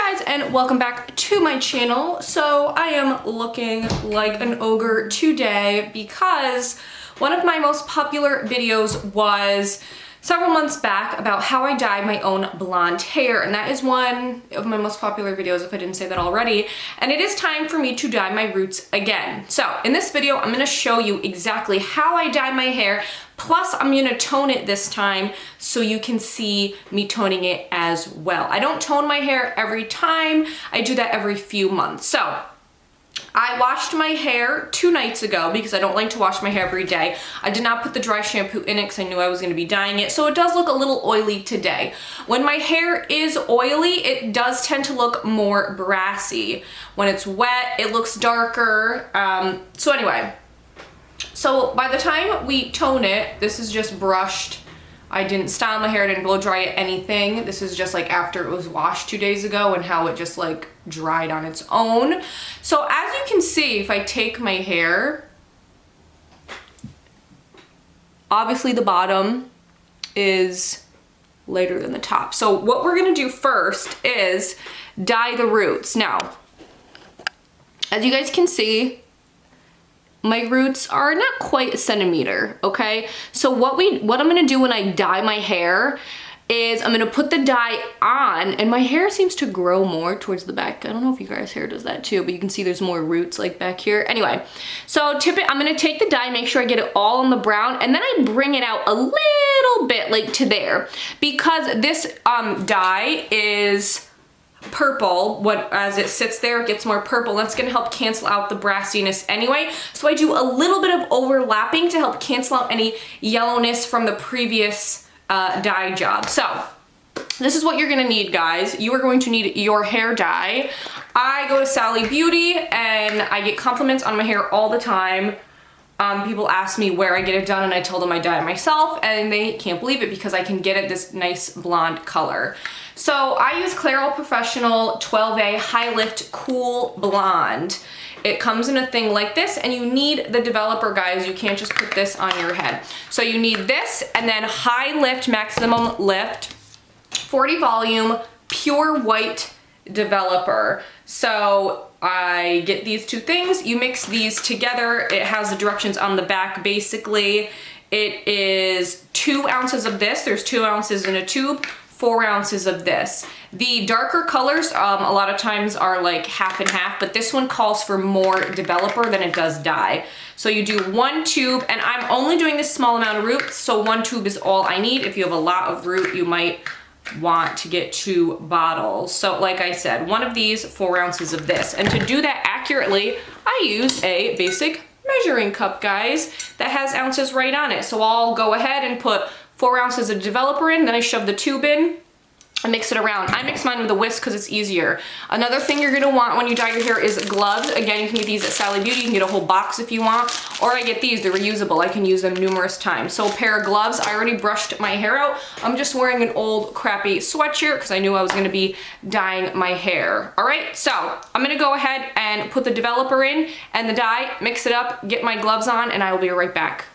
guys, and welcome back to my channel. So I am looking like an ogre today because one of my most popular videos was several months back about how I dyed my own blonde hair, and that is one of my most popular videos if I didn't say that already. And it is time for me to dye my roots again. So in this video I'm going to show you exactly how I dye my hair, plus I'm going to tone it this time so you can see me toning it as well. I don't tone my hair every time, I do that every few months. So I washed my hair 2 nights ago because I don't like to wash my hair every day. I did not put the dry shampoo in it because I knew I was going to be dyeing it, so it does look a little oily today. When my hair is oily, it does tend to look more brassy. When it's wet, it looks darker. So anyway, so by the time we tone it, this is just brushed. I didn't style my hair, I didn't blow dry it, anything. This is just like after it was washed 2 days ago and how it just like dried on its own. So as you can see, if I take my hair, obviously the bottom is lighter than the top. So what we're gonna do first is dye the roots. Now, as you guys can see, my roots are not quite a centimeter, okay? So what I'm gonna do when I dye my hair is I'm gonna put the dye on, and my hair seems to grow more towards the back. I don't know if you guys' hair does that too, but you can see there's more roots like back here. Anyway, so I'm gonna take the dye, make sure I get it all on the brown, and then I bring it out a little bit like to there, because this dye is purple. As it sits there, it gets more purple. That's going to help cancel out the brassiness anyway. So I do a little bit of overlapping to help cancel out any yellowness from the previous dye job. So this is what you're going to need, guys. You are going to need your hair dye. I go to Sally Beauty and I get compliments on my hair all the time. People ask me where I get it done and I tell them I dye it myself, and they can't believe it because I can get it this nice blonde color. So I use Clairol Professional 12A High Lift Cool Blonde. It comes in a thing like this, and you need the developer, guys. You can't just put this on your head. So you need this, and then High Lift Maximum Lift 40 volume pure white developer. So I get these 2 things, you mix these together. It has the directions on the back. Basically, it is 2 ounces of this. There's 2 ounces in a tube, 4 ounces of this. The darker colors a lot of times are like half and half, but this one calls for more developer than it does dye. So you do 1 tube, and I'm only doing this small amount of roots, so 1 tube is all I need. If you have a lot of root, you might want to get 2 bottles. So like I said, 1 of these, 4 ounces of this. And to do that accurately, I use a basic measuring cup, guys, that has ounces right on it. So I'll go ahead and put 4 ounces of developer in, then I shove the tube in and mix it around. I mix mine with a whisk because it's easier. Another thing you're gonna want when you dye your hair is gloves. Again, you can get these at Sally Beauty. You can get a whole box if you want, or I get these, they're reusable. I can use them numerous times. So a pair of gloves. I already brushed my hair out. I'm just wearing an old crappy sweatshirt because I knew I was gonna be dyeing my hair. All right, so I'm gonna go ahead and put the developer in and the dye, mix it up, get my gloves on, and I will be right back.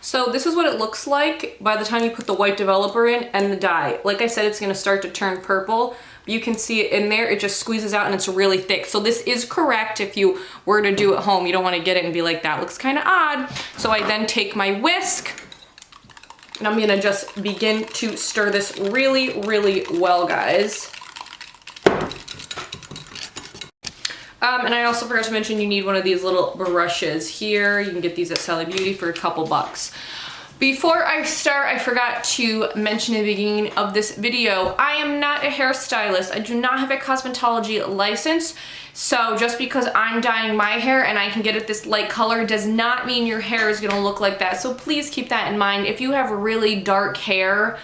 So this is what it looks like by the time you put the white developer in and the dye. Like I said, it's gonna start to turn purple. You can see it in there, it just squeezes out and it's really thick. So this is correct if you were to do it at home. You don't wanna get it and be like, that looks kinda odd. So I then take my whisk and I'm gonna just begin to stir this really, really well, guys. And I also forgot to mention you need one of these little brushes here. You can get these at Sally Beauty for a couple bucks. Before I start, I forgot to mention in the beginning of this video, I am not a hairstylist. I do not have a cosmetology license. So just because I'm dyeing my hair and I can get it this light color does not mean your hair is gonna look like that. So please keep that in mind. If you have really dark hair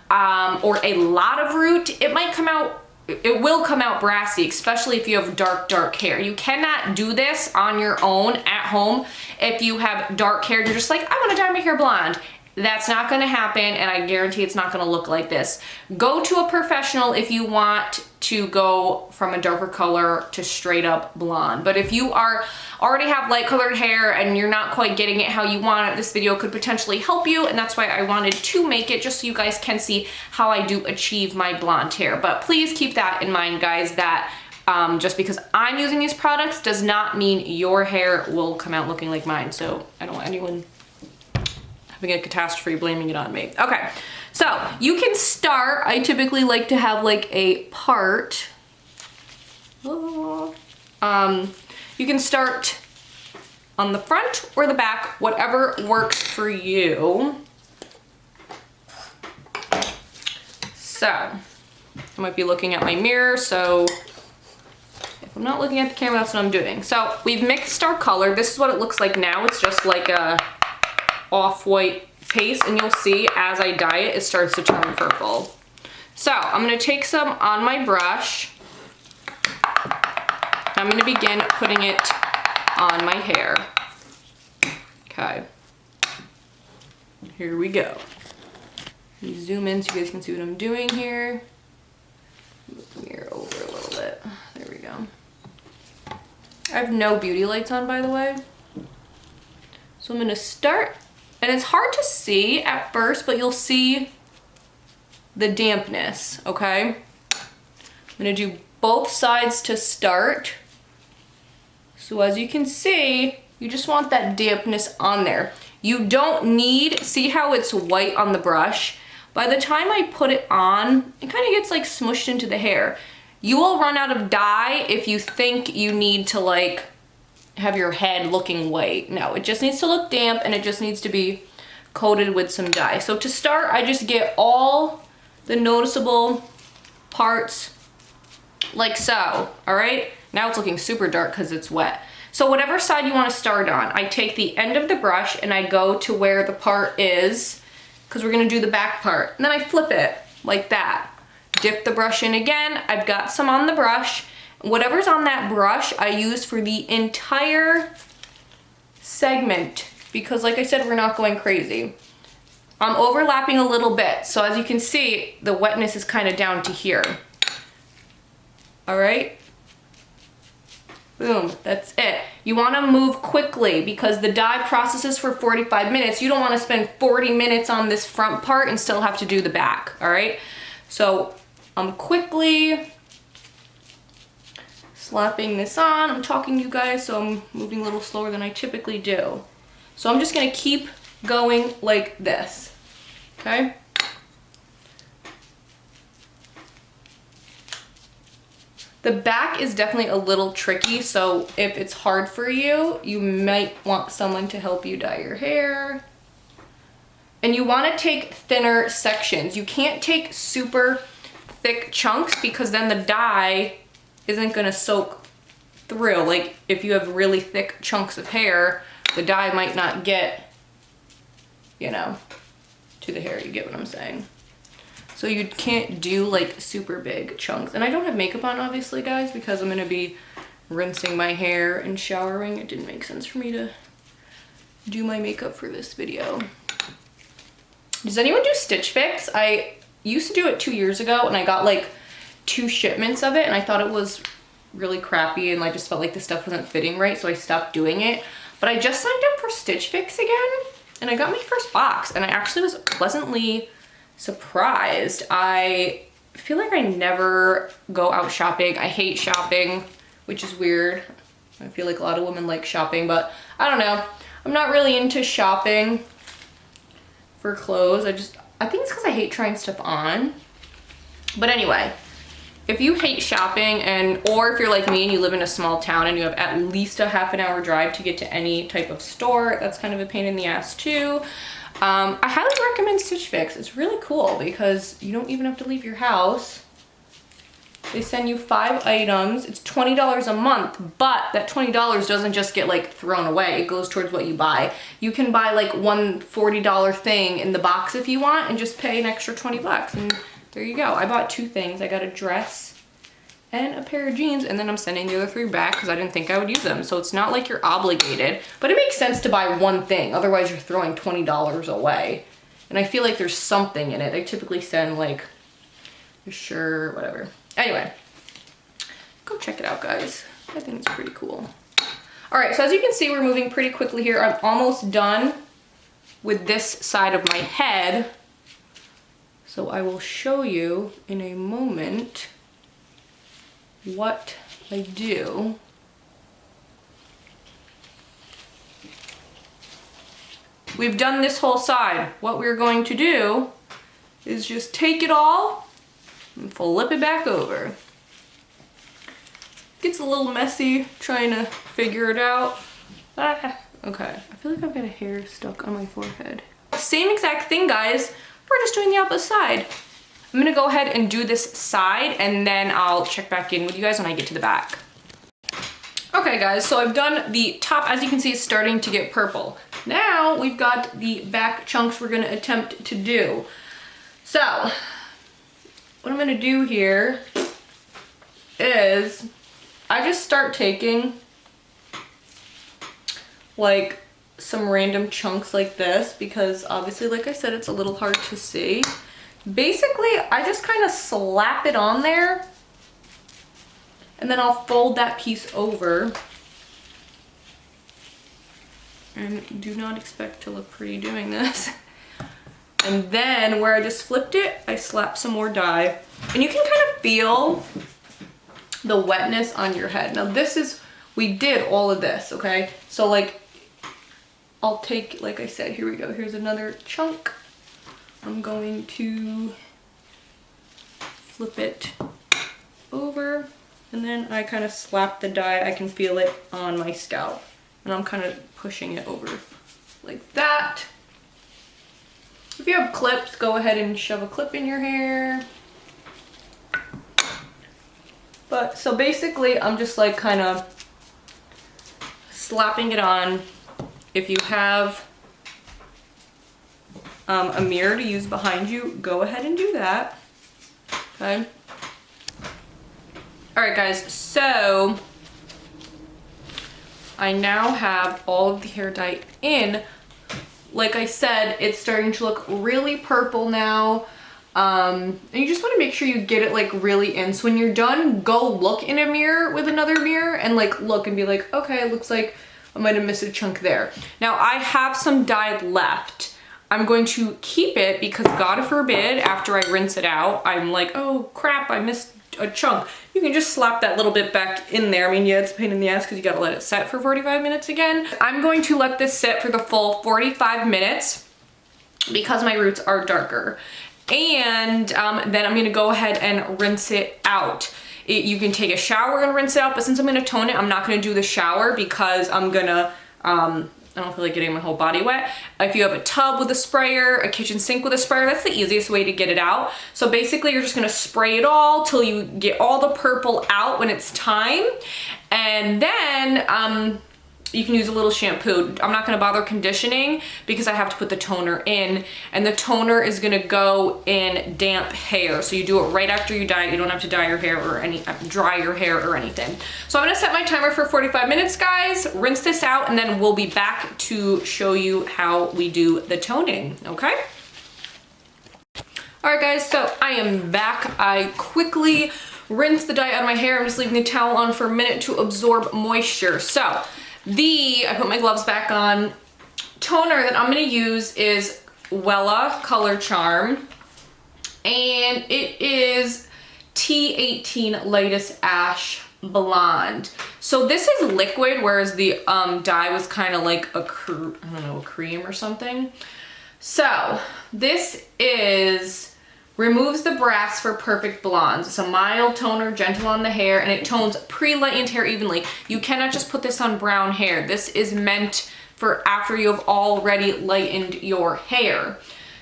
or a lot of root, it will come out brassy, especially if you have dark hair. You cannot do this on your own at home. If you have dark hair, you're just like, I want to dye my hair blonde. That's not gonna happen, and I guarantee it's not gonna look like this. Go to a professional if you want to go from a darker color to straight up blonde. But if you already have light colored hair and you're not quite getting it how you want it, this video could potentially help you, and that's why I wanted to make it, just so you guys can see how I do achieve my blonde hair. But please keep that in mind, guys, that just because I'm using these products does not mean your hair will come out looking like mine. So I don't want anyone having a catastrophe blaming it on me. Okay, so you can start, I typically like to have like a part. You can start on the front or the back, whatever works for you. So I might be looking at my mirror, so if I'm not looking at the camera, that's what I'm doing. So we've mixed our color. This is what it looks like now. It's just like a off-white paste, and you'll see as I dye it, it starts to turn purple. So I'm gonna take some on my brush. I'm gonna begin putting it on my hair. Okay, here we go. Let me zoom in so you guys can see what I'm doing here. Move the mirror over a little bit. There we go. I have no beauty lights on, by the way. So I'm gonna start, and it's hard to see at first, but you'll see the dampness, okay? I'm gonna do both sides to start. So as you can see, you just want that dampness on there. You don't need, see how it's white on the brush? By the time I put it on, it kind of gets like smushed into the hair. You will run out of dye if you think you need to like have your head looking white. No, it just needs to look damp, and it just needs to be coated with some dye. So to start, I just get all the noticeable parts like so, all right? Now it's looking super dark because it's wet. So whatever side you want to start on, I take the end of the brush and I go to where the part is, because we're gonna do the back part. And then I flip it like that. Dip the brush in again. I've got some on the brush. Whatever's on that brush, I use for the entire segment, because like I said, we're not going crazy. I'm overlapping a little bit. So as you can see, the wetness is kind of down to here. All right. Boom, that's it. You wanna move quickly because the dye processes for 45 minutes. You don't wanna spend 40 minutes on this front part and still have to do the back, all right? So I'm quickly slapping this on. I'm talking to you guys, so I'm moving a little slower than I typically do. So I'm just gonna keep going like this, okay? The back is definitely a little tricky, so if it's hard for you, you might want someone to help you dye your hair. And you want to take thinner sections. You can't take super thick chunks because then the dye isn't going to soak through. Like if you have really thick chunks of hair, the dye might not get, you know, to the hair. You get what I'm saying? So you can't do like super big chunks. And I don't have makeup on, obviously, guys, because I'm gonna be rinsing my hair and showering. It didn't make sense for me to do my makeup for this video. Does anyone do Stitch Fix? I used to do it 2 years ago, and I got like 2 shipments of it, and I thought it was really crappy, and I just felt like the stuff wasn't fitting right, so I stopped doing it. But I just signed up for Stitch Fix again, and I got my first box, and I actually was pleasantly surprised. I feel like I never go out shopping. I hate shopping, which is weird. I feel like a lot of women like shopping, but I don't know. I'm not really into shopping for clothes. I think it's because I hate trying stuff on. But anyway, if you hate shopping, or if you're like me and you live in a small town and you have at least a half-an-hour drive to get to any type of store, that's kind of a pain in the ass too. I highly recommend Stitch Fix. It's really cool because you don't even have to leave your house. They send you 5 items. It's $20 a month, but that $20 doesn't just get like thrown away. It goes towards what you buy. You can buy like one $40 thing in the box if you want and just pay an extra 20 bucks. And there you go. I bought 2 things. I got a dress and a pair of jeans, and then I'm sending the other 3 back because I didn't think I would use them. So it's not like you're obligated, but it makes sense to buy one thing. Otherwise you're throwing $20 away. And I feel like there's something in it. They typically send like, sure, whatever. Anyway, go check it out, guys. I think it's pretty cool. All right, so as you can see, we're moving pretty quickly here. I'm almost done with this side of my head. So I will show you in a moment what I do. We've done this whole side. What we're going to do is just take it all and flip it back over. Gets a little messy trying to figure it out. Okay, I feel like I've got a hair stuck on my forehead. Same exact thing, guys. We're just doing the opposite side. I'm gonna go ahead and do this side and then I'll check back in with you guys when I get to the back. Okay guys, so I've done the top. As you can see, it's starting to get purple. Now we've got the back chunks we're gonna attempt to do. So what I'm gonna do here is I just start taking like some random chunks like this because obviously, like I said, it's a little hard to see. Basically, I just kind of slap it on there and then I'll fold that piece over. And do not expect to look pretty doing this. And then where I just flipped it, I slap some more dye. And you can kind of feel the wetness on your head. Now this is, we did all of this, okay? So like, I'll take, like I said, here we go. Here's another chunk. I'm going to flip it over and then I kind of slap the dye. I can feel it on my scalp and I'm kind of pushing it over like that. If you have clips, go ahead and shove a clip in your hair. But so basically I'm just like kind of slapping it on. If you have a mirror to use behind you, go ahead and do that. Okay. All right guys, so I now have all of the hair dye in. Like I said, it's starting to look really purple now. And you just want to make sure you get it like really in. So when you're done, go look in a mirror with another mirror and like look and be like, okay, it looks like I might have missed a chunk there. Now I have some dye left. I'm going to keep it because God forbid after I rinse it out, I'm like, oh crap, I missed a chunk. You can just slap that little bit back in there. I mean, yeah, it's a pain in the ass because you gotta let it set for 45 minutes again. I'm going to let this sit for the full 45 minutes because my roots are darker. And then I'm gonna go ahead and rinse it out. You can take a shower and rinse it out, but since I'm gonna tone it, I'm not gonna do the shower because I'm gonna, I don't feel like getting my whole body wet. If you have a tub with a sprayer, a kitchen sink with a sprayer, that's the easiest way to get it out. So basically you're just gonna spray it all till you get all the purple out when it's time. And then you can use a little shampoo. I'm not gonna bother conditioning because I have to put the toner in, and the toner is gonna go in damp hair. So you do it right after you dye it. You don't have to dye your hair or dry your hair or anything. So I'm gonna set my timer for 45 minutes, guys, rinse this out, and then we'll be back to show you how we do the toning, okay? All right, guys, so I am back. I quickly rinsed the dye out of my hair. I'm just leaving the towel on for a minute to absorb moisture. So I put my gloves back on. Toner that I'm gonna use is Wella Color Charm, and it is T18 Lightest Ash Blonde. So this is liquid, whereas the dye was kind of like a cream or something. So this removes the brass for perfect blondes. It's a mild toner, gentle on the hair, and it tones pre-lightened hair evenly. You cannot just put this on brown hair. This is meant for after you have already lightened your hair.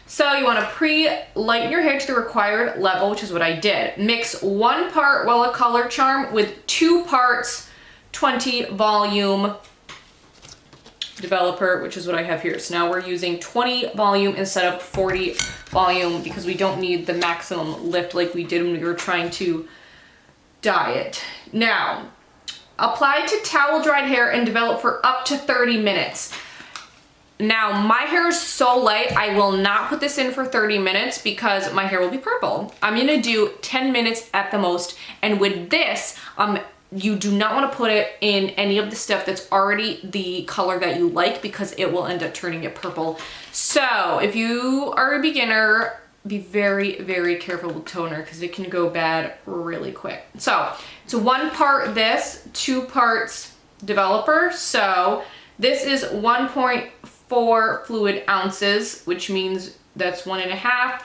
So you want to pre-lighten your hair to the required level, which is what I did. Mix 1 part Wella Color Charm with 2 parts 20 volume developer, which is what I have here. So now we're using 20 volume instead of 40 volume because we don't need the maximum lift like we did when we were trying to dye it. Now, apply to towel dried hair and develop for up to 30 minutes. Now, my hair is so light, I will not put this in for 30 minutes because my hair will be purple. I'm gonna do 10 minutes at the most. And with this, you do not want to put it in any of the stuff that's already the color that you like because it will end up turning it purple. So if you are a beginner, be very, very careful with toner because it can go bad really quick. So it's 1 part this, 2 parts developer. So this is 1.4 fluid ounces, which means that's 1.5.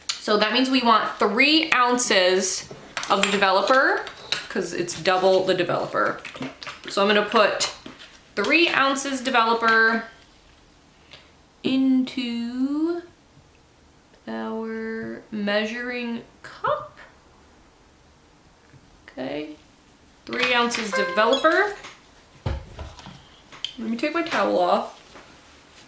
So that means we want 3 ounces of the developer because it's double the developer. So I'm gonna put 3 ounces developer into our measuring cup. Okay, 3 ounces developer. Let me take my towel off.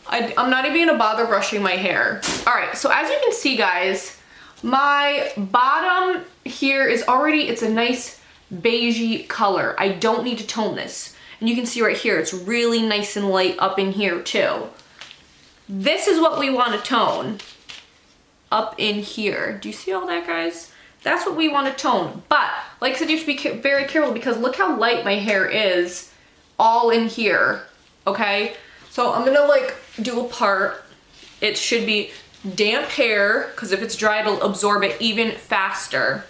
I'm not even gonna bother brushing my hair. All right, so as you can see, guys, my bottom here is already, it's a nice beigey color. I don't need to tone this. And you can see right here, it's really nice and light up in here too. This is what we want to tone up in here. Do you see all that, guys? That's what we want to tone. But like I said, you have to be very careful because look how light my hair is all in here, okay? So I'm gonna like do a part. It should be damp hair because if it's dry, it'll absorb it even faster.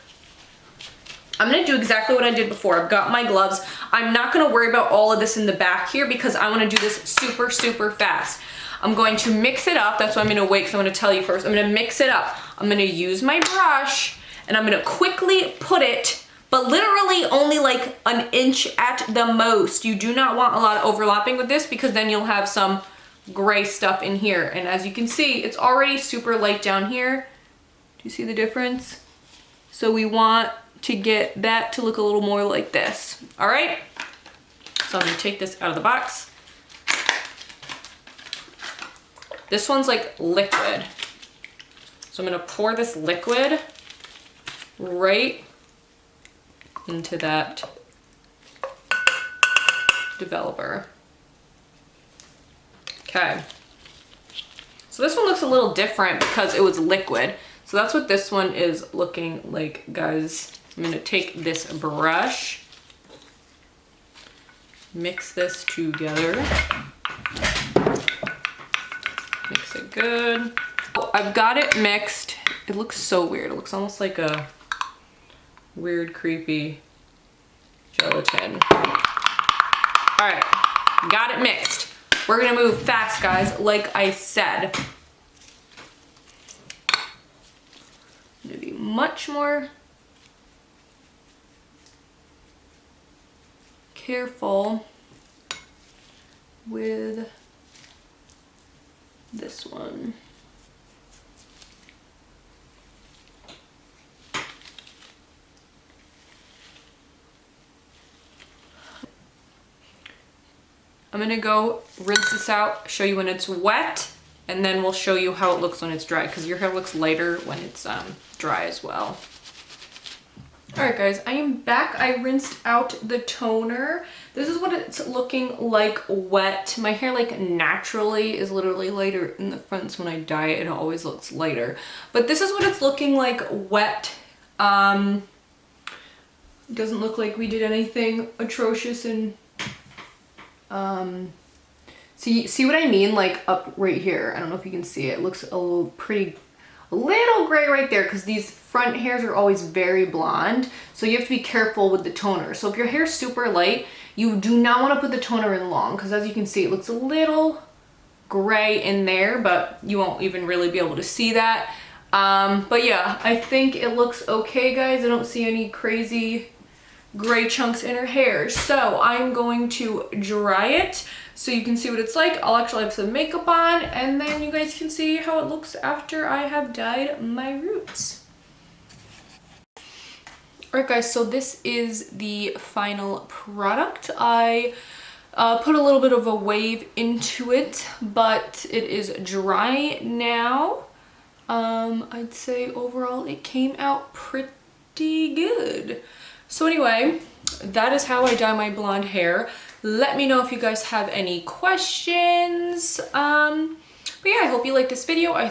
I'm gonna do exactly what I did before. I've got my gloves. I'm not gonna worry about all of this in the back here because I wanna do this super, super fast. I'm going to mix it up. That's why I'm gonna wait, because I'm gonna tell you first. I'm gonna mix it up. I'm gonna use my brush and I'm gonna quickly put it, but literally only like 1 inch at the most. You do not want a lot of overlapping with this because then you'll have some gray stuff in here. And as you can see, it's already super light down here. Do you see the difference? So we want to get that to look a little more like this. All right, so I'm gonna take this out of the box. This one's like liquid. So I'm gonna pour this liquid right into that developer. Okay. So this one looks a little different because it was liquid. So that's what this one is looking like, guys. I'm gonna take this brush, mix this together, mix it good. I've got it mixed. It looks so weird. It looks almost like a weird, creepy gelatin. All right, got it mixed. We're gonna move fast, guys, like I said. I'm gonna be much more careful with this one. I'm gonna go rinse this out, show you when it's wet, and then we'll show you how it looks when it's dry, because your hair looks lighter when it's dry as well. All right, guys, I am back. I rinsed out the toner. This is what it's looking like wet. My hair like naturally is literally lighter in the fronts. When I dye it, it always looks lighter. But this is what it's looking like wet. It doesn't look like we did anything atrocious and see what I mean? Like up right here. I don't know if you can see it. It looks a little gray right there because these front hairs are always very blonde. So you have to be careful with the toner. So if your hair's super light, you do not want to put the toner in long because as you can see, it looks a little gray in there, but you won't even really be able to see that. But yeah, I think it looks okay, guys. I don't see any crazy gray chunks in her hair. So I'm going to dry it so you can see what it's like. I'll actually have some makeup on and then you guys can see how it looks after I have dyed my roots. Alright guys, so this is the final product. I put a little bit of a wave into it, but it is dry now. I'd say overall it came out pretty good. So anyway, that is how I dye my blonde hair. Let me know if you guys have any questions. But yeah, I hope you liked this video. I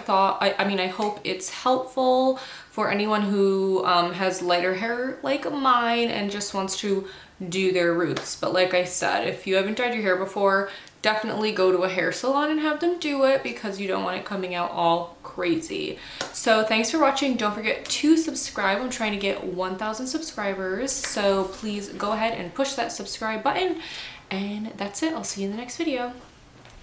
hope it's helpful for anyone who has lighter hair like mine and just wants to do their roots. But like I said, if you haven't dyed your hair before, definitely go to a hair salon and have them do it, because you don't want it coming out all crazy. So thanks for watching. Don't forget to subscribe. I'm trying to get 1,000 subscribers, so please go ahead and push that subscribe button. And that's it. I'll see you in the next video.